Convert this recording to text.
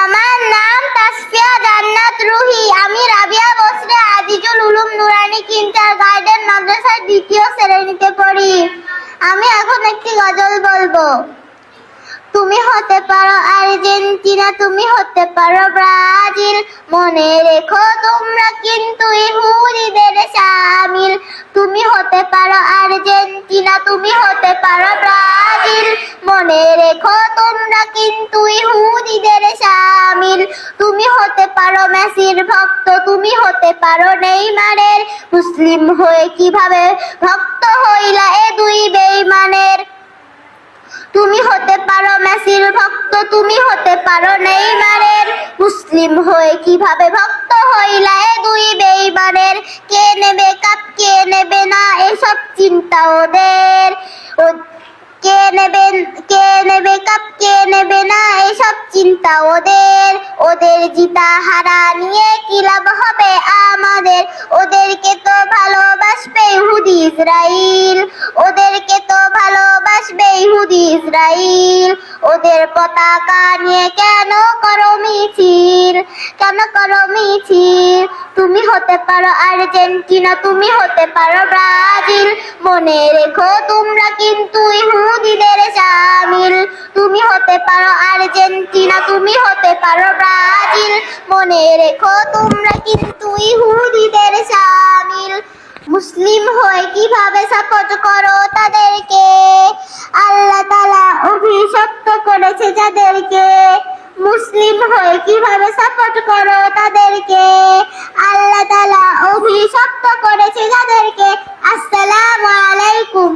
আমার নাম তাসফিয়া জান্নাত রুহি। আমি রাবিয়া বসরে আজিজুল উলুম নুরানি কিন্টার গার্ডেন মাদ্রাসার 2য় শ্রেণীতে পড়ি। আমি এখন একটি গজল বলবো। তুমি হতে পারো আর্জেন্টিনা, তুমি হতে পারো ব্রাজিল, মনে রেখো তোমরা কিন্তু ইহুদিদের শামিল। তুমি হতে পারো আর্জেন্টিনা, তুমি হতে পারো ব্রাজিল, মনে রেখো তোমরা কিন্তু ইহুদিদের শামিল। তুমি হতে পারো মেসির ভক্ত, তুমি হতে পারো নেইমারের, মুসলিম হয়ে কিভাবে ভক্ত হইলা এ দুই বেঈমানের। তুমি হতে পারো মেসির ভক্ত, তুমি হতে পারো নেইমারের, মুসলিম হয়ে কিভাবে ভক্ত হইলা এ দুই বেঈমানের। কে নেবে কাপ কে নেবে না এসব চিন্তা ওদের, কে নেবে কাপ কে নেবে না এসব চিন্তা ওদের। ওদের জিতা হারা নিয়ে কি লাভ হবে আমাদের, ওদেরকে তো ভালোবাসবে ইহুদি ইসরাইল, ওদেরকে তো ভালোবাসবে ইহুদি ইসরাইল। ওদের পতাকা নিয়ে কেন করো মিছিল, কেন করো মিছিল। তুমি হতে পারো আর্জেন্টিনা, তুমি হতে পারো ব্রাজিল, মনে রেখো তোমরা কিন্তু ইহুদিদের শামিল। তুমি হতে পারো আর্জেন্টিনা, তুমি হতে পারো ব্রাজিল, মনে রেখো তোমরা কিন্তু ইহুদিদের শামিল। মুসলিম হয়ে কিভাবে সাপোর্ট করো তাদেরকে, আল্লাহ তাআলা অভিশপ্ত করেছে যাদেরকে। মুসলিম হয়ে কিভাবে সাপোর্ট করো তাদেরকে, আল্লাহ তাআলা অভিশপ্ত করেছে যাদেরকে। আসসালামু আলাইকুম।